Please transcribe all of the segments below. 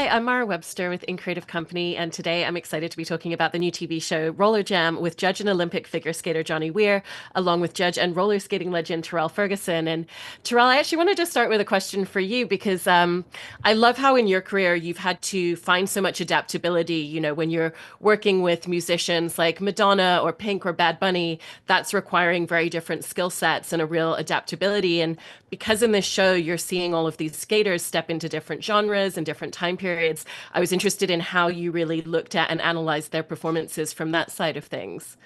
I'm Mara Webster with In Creative Company, and today I'm excited to be talking about the new TV show Roller Jam with judge and Olympic figure skater Johnny Weir, along with judge and roller skating legend Terrell Ferguson. And Terrell, I actually wanted to start with a question for you because I love how in your career you've had to find so much adaptability. You know, when you're working with musicians like Madonna or Pink or Bad Bunny, that's requiring very different skill sets and a real adaptability. And because in this show you're seeing all of these skaters step into different genres and different time periods, I was interested in how you really looked at and analyzed their performances from that side of things.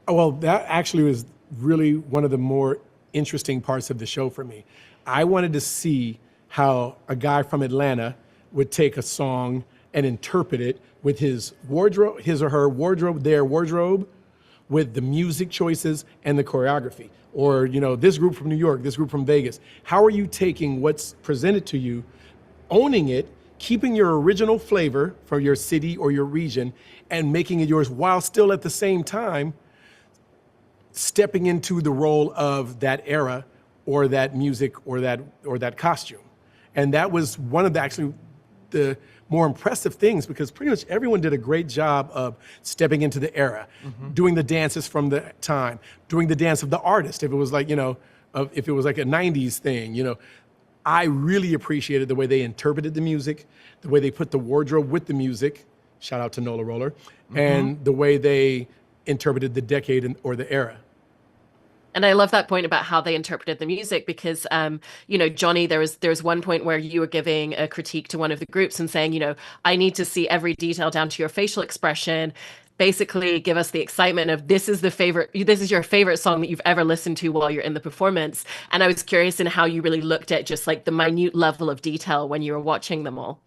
Well, that actually was really one of the more interesting parts of the show for me. I wanted to see how a guy from Atlanta would take a song and interpret it with his wardrobe, his or her wardrobe, their wardrobe, with the music choices and the choreography. Or, you know, this group from New York, this group from Vegas. How are you taking what's presented to you, owning it, keeping your original flavor for your city or your region, and making it yours while still at the same time stepping into the role of that era or that music or that costume. And that was one of the more impressive things, because pretty much everyone did a great job of stepping into the era, doing the dances from the time, doing the dance of the artist. If it was like, if it was like a 90s thing, I really appreciated the way they interpreted the music, the way they put the wardrobe with the music, shout out to Nola Roller, and the way they interpreted the decade or the era. And I love that point about how they interpreted the music because, Johnny, there's one point where you were giving a critique to one of the groups and saying, I need to see every detail down to your facial expression. Basically, give us the excitement of this is your favorite song that you've ever listened to while you're in the performance. And I was curious in how you really looked at just like the minute level of detail when you were watching them all.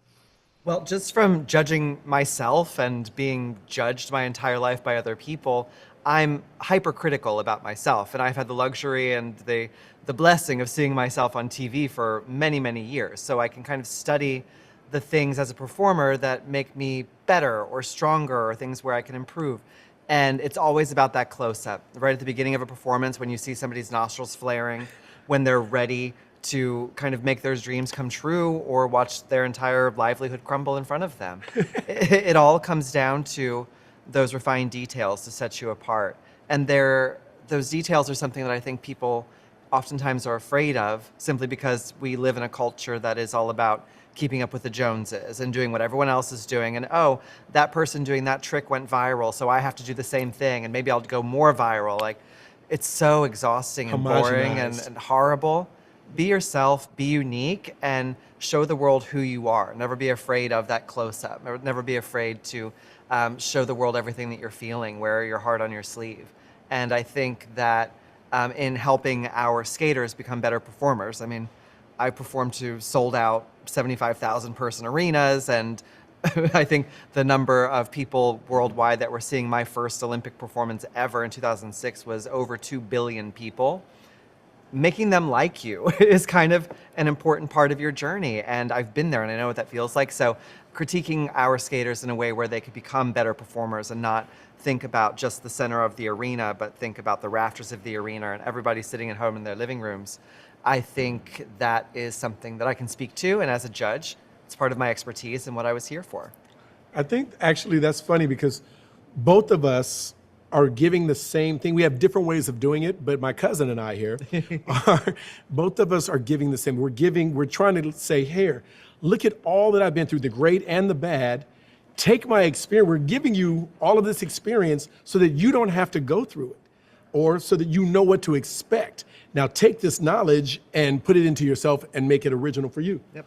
Well, just from judging myself and being judged my entire life by other people, I'm hypercritical about myself, and I've had the luxury and the blessing of seeing myself on TV for many, many years. So I can kind of study the things as a performer that make me better or stronger, or things where I can improve. And it's always about that close-up. Right at the beginning of a performance, when you see somebody's nostrils flaring, when they're ready to kind of make their dreams come true or watch their entire livelihood crumble in front of them. It all comes down to those refined details to set you apart. And those details are something that I think people oftentimes are afraid of, simply because we live in a culture that is all about keeping up with the Joneses and doing what everyone else is doing. And oh, that person doing that trick went viral, so I have to do the same thing, and maybe I'll go more viral. Like, it's so exhausting and boring and horrible. Be yourself, be unique, and show the world who you are. Never be afraid of that close-up. Never be afraid to show the world everything that you're feeling, wear your heart on your sleeve. And I think that in helping our skaters become better performers, I mean, I performed to sold out 75,000 person arenas, and I think the number of people worldwide that were seeing my first Olympic performance ever in 2006 was over 2 billion people. Making them like you is kind of an important part of your journey, and I've been there and I know what that feels like. So critiquing our skaters in a way where they could become better performers and not think about just the center of the arena, but think about the rafters of the arena and everybody sitting at home in their living rooms, I think that is something that I can speak to, and as a judge, it's part of my expertise and what I was here for. I think actually that's funny because both of us are giving the same thing. We have different ways of doing it, but my cousin and I here, both of us are giving the same. We're trying to say, here, look at all that I've been through, the great and the bad. Take my experience. We're giving you all of this experience so that you don't have to go through it, or so that you know what to expect. Now take this knowledge and put it into yourself and make it original for you. Yep.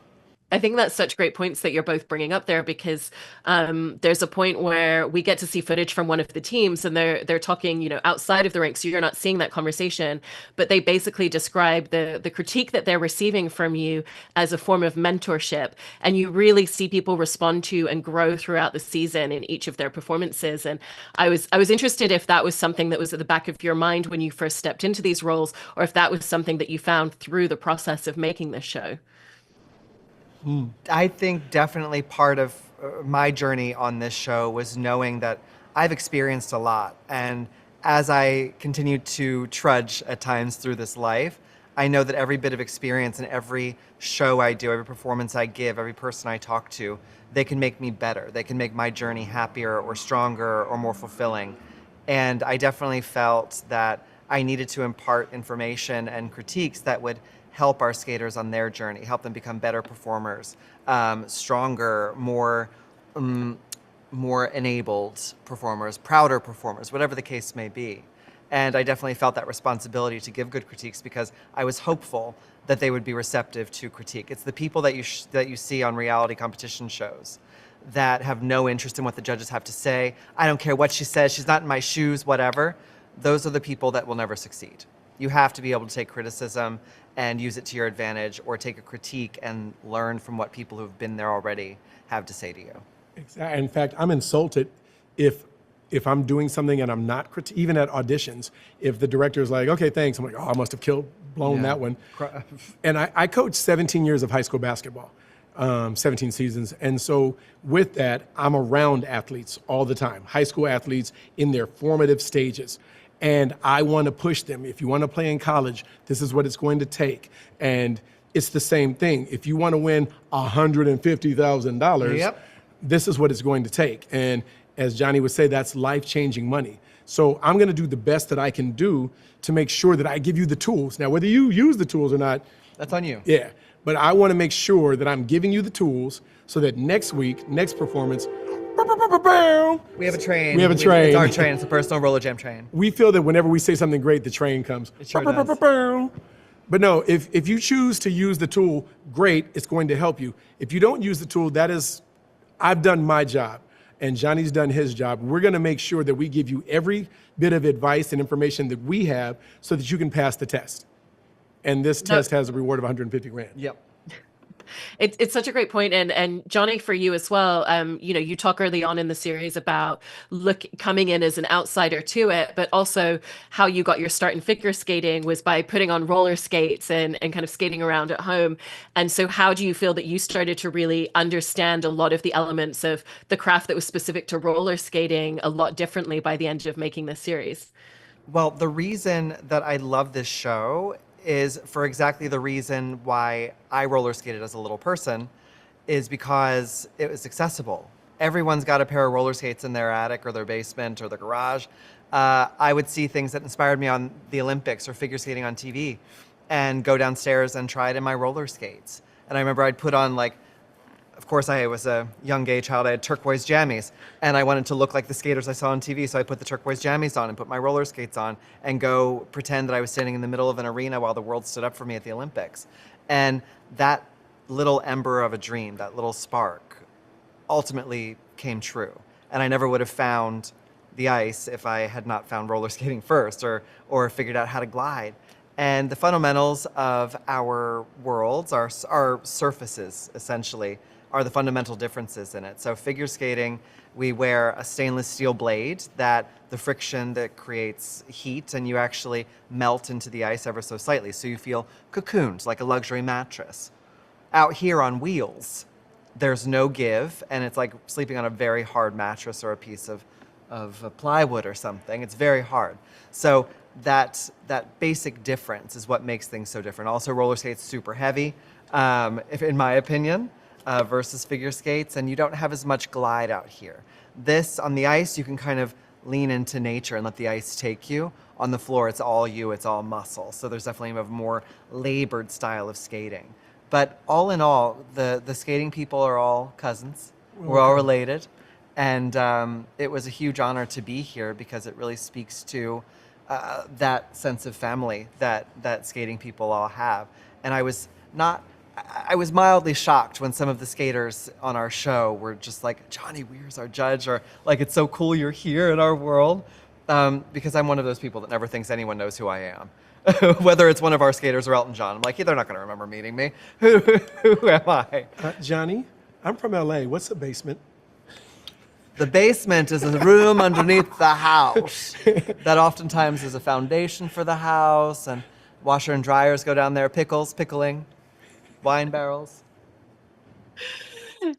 I think that's such great points that you're both bringing up there, because there's a point where we get to see footage from one of the teams and they're talking, outside of the rink. So you're not seeing that conversation, but they basically describe the critique that they're receiving from you as a form of mentorship. And you really see people respond to and grow throughout the season in each of their performances. And I was interested if that was something that was at the back of your mind when you first stepped into these roles, or if that was something that you found through the process of making this show. I think definitely part of my journey on this show was knowing that I've experienced a lot. And as I continued to trudge at times through this life, I know that every bit of experience and every show I do, every performance I give, every person I talk to, they can make me better. They can make my journey happier or stronger or more fulfilling. And I definitely felt that I needed to impart information and critiques that would help our skaters on their journey, help them become better performers, stronger, more enabled performers, prouder performers, whatever the case may be. And I definitely felt that responsibility to give good critiques because I was hopeful that they would be receptive to critique. It's the people that you see on reality competition shows that have no interest in what the judges have to say. I don't care what she says, she's not in my shoes, whatever. Those are the people that will never succeed. You have to be able to take criticism and use it to your advantage, or take a critique and learn from what people who've been there already have to say to you. Exactly. In fact, I'm insulted if I'm doing something and I'm not, even at auditions, if the director is like, okay, thanks, I'm like, oh, I must have blown that one. And I coached 17 years of high school basketball, 17 seasons. And so with that, I'm around athletes all the time, high school athletes in their formative stages. And I want to push them. If you want to play in college, this is what it's going to take. And it's the same thing. If you want to win $150,000, this is what it's going to take. And as Johnny would say, that's life-changing money. So I'm going to do the best that I can do to make sure that I give you the tools. Now, whether you use the tools or not, that's on you. Yeah, but I want to make sure that I'm giving you the tools so that next week, next performance, we have a train. We have a train. It's our train. It's a personal roller jam train. We feel that whenever we say something great, the train comes. It sure does. But no, if you choose to use the tool, great, it's going to help you. If you don't use the tool, I've done my job and Johnny's done his job. We're going to make sure that we give you every bit of advice and information that we have so that you can pass the test. And this test has a reward of $150,000. Yep. It's such a great point. And Johnny, for you as well, you talk early on in the series about coming in as an outsider to it, but also how you got your start in figure skating was by putting on roller skates and kind of skating around at home. And so how do you feel that you started to really understand a lot of the elements of the craft that was specific to roller skating a lot differently by the end of making this series? Well, the reason that I love this show is for exactly the reason why I roller skated as a little person, is because it was accessible. Everyone's got a pair of roller skates in their attic or their basement or their garage. I would see things that inspired me on the Olympics or figure skating on TV and go downstairs and try it in my roller skates. And I remember I'd put on, like, of course I was a young gay child, I had turquoise jammies, and I wanted to look like the skaters I saw on TV, so I put the turquoise jammies on and put my roller skates on and go pretend that I was standing in the middle of an arena while the world stood up for me at the Olympics. And that little ember of a dream, that little spark, ultimately came true. And I never would have found the ice if I had not found roller skating first or figured out how to glide. And the fundamentals of our worlds, our surfaces, essentially, are the fundamental differences in it. So figure skating, we wear a stainless steel blade that the friction that creates heat, and you actually melt into the ice ever so slightly. So you feel cocooned like a luxury mattress. Out here on wheels, there's no give, and it's like sleeping on a very hard mattress or a piece of plywood or something. It's very hard. So that basic difference is what makes things so different. Also, roller skates super heavy, in my opinion, versus figure skates, and you don't have as much glide out here. This, on the ice, you can kind of lean into nature and let the ice take you. On the floor, it's all you, it's all muscle. So there's definitely a more labored style of skating. But all in all, the skating people are all cousins. We're all related. And it was a huge honor to be here because it really speaks to that sense of family that skating people all have. And I was mildly shocked when some of the skaters on our show were just like, Johnny Weir's our judge, or like, it's so cool you're here in our world. Because I'm one of those people that never thinks anyone knows who I am. Whether it's one of our skaters or Elton John. I'm like, yeah, they're not going to remember meeting me. Who am I? Johnny, I'm from LA. What's the basement? The basement is a room underneath the house that oftentimes is a foundation for the house, and washer and dryers go down there, pickling, wine barrels.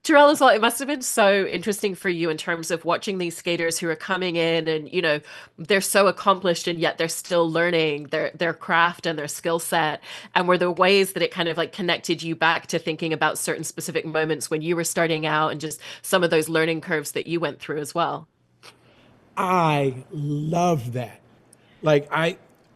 Terrell, as well, it must have been so interesting for you in terms of watching these skaters who are coming in and, they're so accomplished and yet they're still learning their craft and their skill set. And were there ways that it kind of like connected you back to thinking about certain specific moments when you were starting out and just some of those learning curves that you went through as well? I love that. Like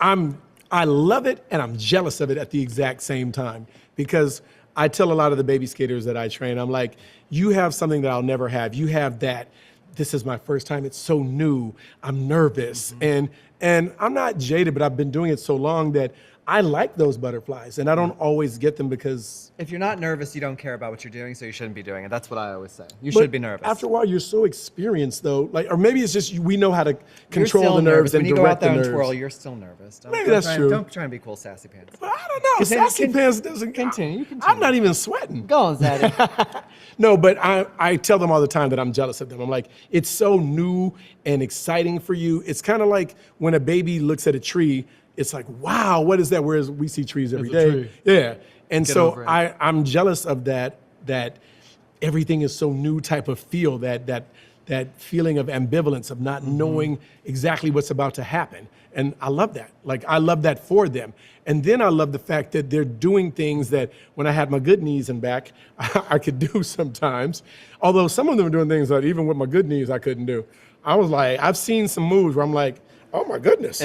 I'm I love it and I'm jealous of it at the exact same time because I tell a lot of the baby skaters that I train, I'm like, you have something that I'll never have. You have that. This is my first time. It's so new. I'm nervous. And I'm not jaded, but I've been doing it so long that I like those butterflies and I don't always get them because If you're not nervous, you don't care about what you're doing, so you shouldn't be doing it. That's what I always say. You but should be nervous. after a while you're so experienced though, like, or maybe it's just we know how to You're control still the nerves nervous. When and you go out direct the there and nerves. twirl, you're still nervous. Maybe that's true. Don't try and be cool, sassy pants. But I don't know. Continue, Sassy pants doesn't continue, you I'm not even sweating. Go on, Zaddy. No, but I tell them all the time that I'm jealous of them. I'm like, it's so new and exciting for you. It's kind of like when a baby looks at a tree, it's like, wow, what is that? Whereas we see trees every It's a day. tree. Yeah. And Get so over it. I'm jealous of that everything is so new type of feel, that feeling of ambivalence, of not knowing exactly what's about to happen. And I love that. Like, I love that for them. And then I love the fact that they're doing things that when I had my good knees and back, I could do sometimes. Although some of them are doing things that even with my good knees, I couldn't do. I was like, I've seen some moves where I'm like, oh my goodness.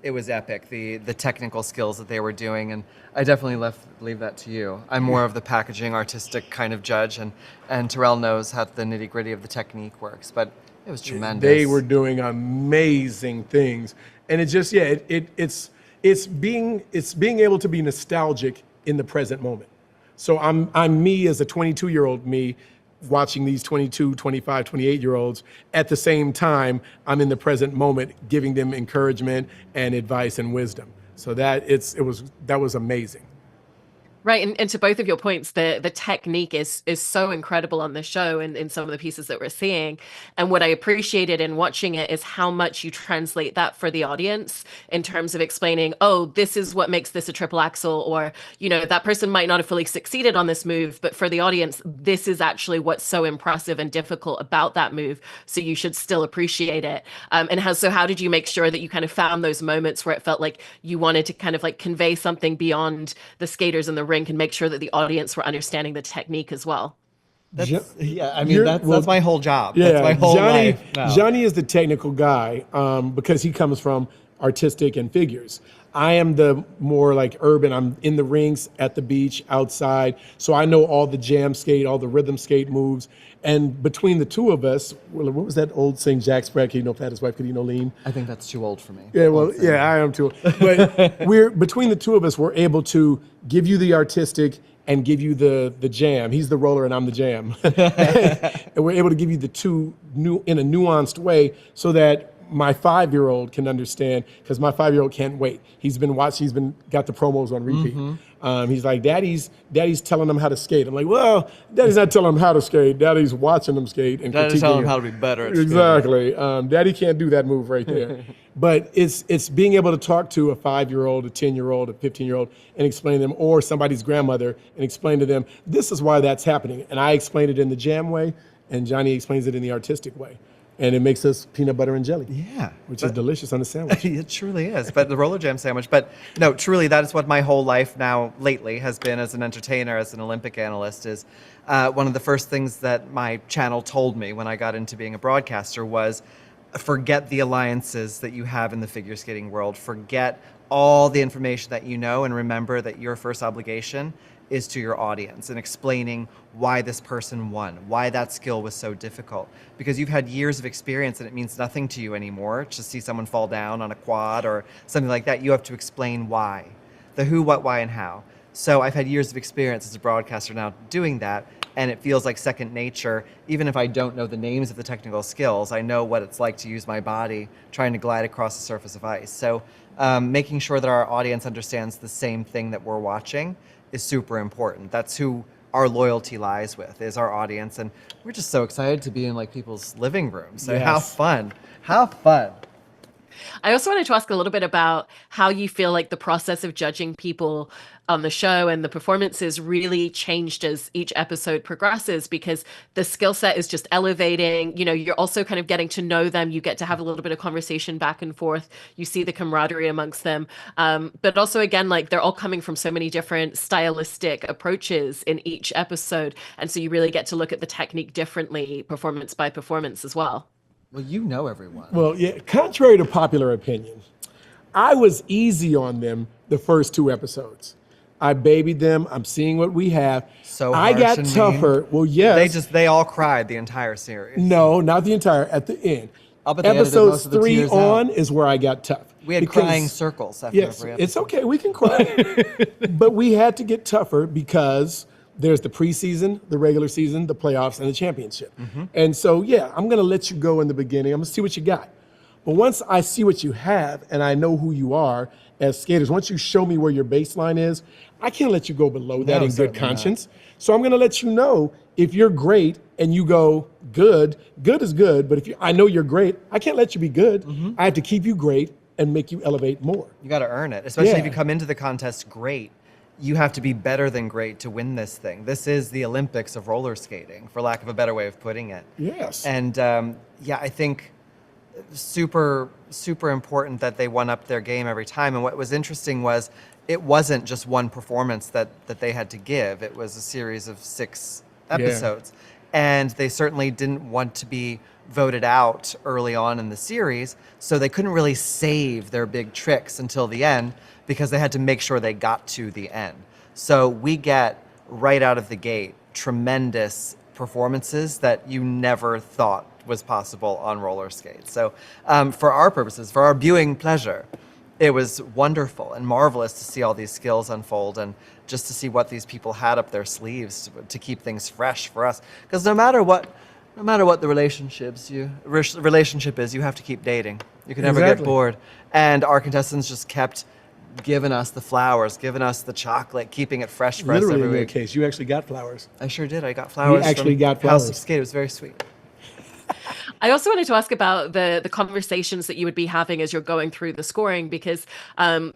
It was epic, the technical skills that they were doing, and I definitely leave that to you. I'm more of the packaging, artistic kind of judge, and Terrell knows how the nitty gritty of the technique works, but it was tremendous. They were doing amazing things. And it just, it's being able to be nostalgic in the present moment. So I'm me as a 22-year-old me, watching these 22, 25, 28-year-olds. At the same time, I'm in the present moment, giving them encouragement and advice and wisdom. So that was amazing. Right, and to both of your points, the technique is so incredible on the show and in some of the pieces that we're seeing. And what I appreciated in watching it is how much you translate that for the audience in terms of explaining, oh, this is what makes this a triple axel, or, that person might not have fully succeeded on this move, but for the audience, this is actually what's so impressive and difficult about that move. So you should still appreciate it. How did you make sure that you kind of found those moments where it felt like you wanted to kind of like convey something beyond the skaters in the ring and make sure that the audience were understanding the technique as well? That's my whole job. Yeah, That's my whole life now. Johnny is the technical guy because he comes from artistic and figures. I am the more like urban. I'm in the rinks, at the beach, outside. So I know all the jam skate, all the rhythm skate moves. And between the two of us, what was that old saying, Jack Spratt, could he know fat his wife, could he know lean? I think that's too old for me. Yeah, well, yeah, I am too. But between the two of us, we're able to give you the artistic and give you the jam. He's the roller and I'm the jam. And we're able to give you the two in a nuanced way so that my 5-year-old can understand, because my 5-year-old can't wait. He's been got the promos on repeat. He's like, Daddy's telling him how to skate. I'm like, well, Daddy's not telling him how to skate. Daddy's watching him skate and Daddy's critiquing telling him him. how to be better at skating. Exactly. Daddy can't do that move right there. But it's being able to talk to a 5-year-old, a 10-year-old, a 15-year-old and explain to them, or somebody's grandmother and explain to them, this is why that's happening. And I explain it in the jam way, and Johnny explains it in the artistic way. And it makes us peanut butter and jelly. Yeah. Which is delicious on a sandwich. It truly is. But the roller jam sandwich. But no, truly, that is what my whole life now lately has been as an entertainer, as an Olympic analyst, is one of the first things that my channel told me when I got into being a broadcaster was forget the alliances that you have in the figure skating world. Forget all the information that you know and remember that your first obligation is to your audience and explaining why this person won, why that skill was so difficult. Because you've had years of experience and it means nothing to you anymore to see someone fall down on a quad or something like that. You have to explain why, the who, what, why, and how. So I've had years of experience as a broadcaster now doing that, and it feels like second nature. Even if I don't know the names of the technical skills, I know what it's like to use my body trying to glide across the surface of ice. So making sure that our audience understands the same thing that we're watching is super important. That's who our loyalty lies with, is our audience. And we're just so excited to be in like people's living rooms. So Yes. how fun. How fun. I also wanted to ask a little bit about how you feel like the process of judging people on the show and the performances really changed as each episode progresses, because the skill set is just elevating. You know, you're also kind of getting to know them. You get to have a little bit of conversation back and forth. You see the camaraderie amongst them. But also, again, like they're all coming from so many different stylistic approaches in each episode. And so you really get to look at the technique differently, performance by performance as well. Well, you know everyone. Well, yeah, contrary to popular opinion, I was easy on them the first 2 episodes. I babied them. I'm seeing what we have. So I harsh got and tougher. mean. Well, yes. They all cried the entire series. No, not the entire. At the end. I'll bet they edited Episodes most of the 3 tears on out. is where I got tough. We had Because- crying circles after Yes, every episode. it's okay. We can cry. But we had to get tougher because there's the preseason, the regular season, the playoffs, and the championship. And so, yeah, I'm going to let you go in the beginning. I'm going to see what you got. But once I see what you have and I know who you are as skaters, once you show me where your baseline is, I can't let you go below that No, in good certainly conscience. So I'm going to let you know if you're great and you go good is good. But if I know you're great, I can't let you be good. I have to keep you great and make you elevate more. You got to earn it, especially if Yeah. you come into the contest great. You have to be better than great to win this thing. This is the Olympics of roller skating, for lack of a better way of putting it. Yes. And yeah, I think super important that they one up their game every time. And what was interesting was it wasn't just one performance that they had to give. It was a series of 6 episodes. And they certainly didn't want to be voted out early on in the series, so they couldn't really save their big tricks until the end because they had to make sure they got to the end. So we get, right out of the gate, tremendous performances that you never thought was possible on roller skates. So for our purposes, for our viewing pleasure, it was wonderful and marvelous to see all these skills unfold and just to see what these people had up their sleeves to keep things fresh for us. Because no matter what the relationship is, you have to keep dating. You can never Exactly. get bored. And our contestants just kept giving us the flowers, giving us the chocolate, keeping it fresh for Literally us in every your week. case, you actually got flowers. I sure did. I got flowers. actually from got House flowers. of Skate. It was very sweet. I also wanted to ask about the conversations that you would be having as you're going through the scoring, because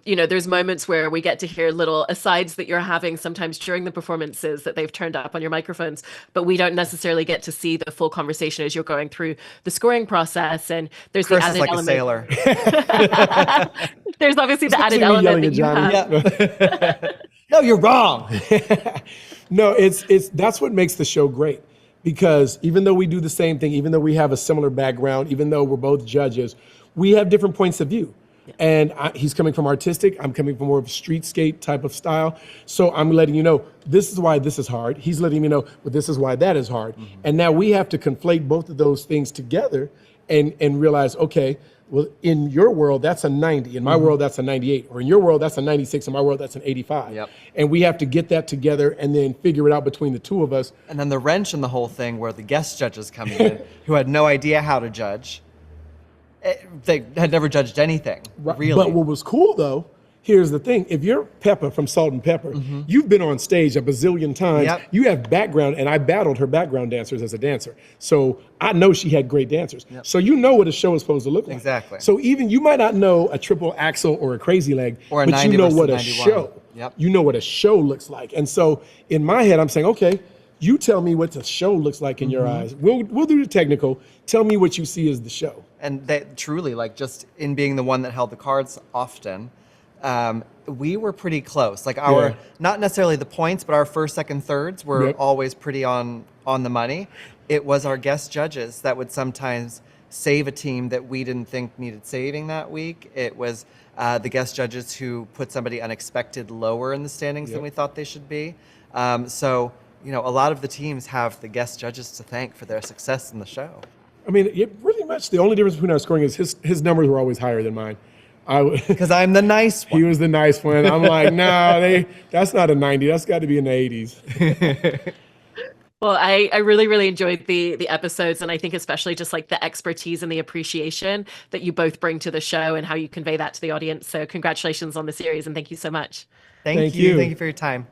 you know, there's moments where we get to hear little asides that you're having sometimes during the performances that they've turned up on your microphones, but we don't necessarily get to see the full conversation as you're going through the scoring process. And there's Chris the is added like element. a sailor. There's obviously the added me element yelling that at you Johnny. have. No, you're wrong. No, it's that's what makes the show great. Because even though we do the same thing, even though we have a similar background, even though we're both judges, we have different points of view. And he's coming from artistic, I'm coming from more of a street skate type of style. So I'm letting you know, this is why this is hard. He's letting me know, well, this is why that is hard. And now we have to conflate both of those things together and realize, okay, well, in your world, that's a 90. In my world, that's a 98. Or in your world, that's a 96. In my world, that's an 85. Yep. And we have to get that together and then figure it out between the two of us. And then the wrench in the whole thing were the guest judges coming in who had no idea how to judge. They had never judged anything, really. But what was cool, though, here's the thing. If you're Peppa from Salt and Pepper, you've been on stage a bazillion times. Yep. You have background, and I battled her background dancers as a dancer. So I know she had great dancers. So you know what a show is supposed to look like. Exactly. So even you might not know a triple axel or a crazy leg, Or a but 90 you know versus what a 91. show. Yep. You know what a show looks like. And so in my head, I'm saying, okay, you tell me what the show looks like in your eyes. We'll do the technical. Tell me what you see as the show. And that truly, like, just in being the one that held the cards often, we were pretty close. Like our, Yeah. not necessarily the points, but our first, second, thirds were Yep. always pretty on the money. It was our guest judges that would sometimes save a team that we didn't think needed saving that week. It was the guest judges who put somebody unexpected lower in the standings than Yep. we thought they should be. So, you know, a lot of the teams have the guest judges to thank for their success in the show. I mean, pretty much the only difference between our scoring is his numbers were always higher than mine. Because I'm the nice He one. was the nice one. I'm like, nah, that's not a 90. That's got to be in the 80s. Well, I really, really enjoyed the episodes, and I think especially just like the expertise and the appreciation that you both bring to the show and how you convey that to the audience. So congratulations on the series, and thank you so much. Thank Thank you. you. Thank you for your time.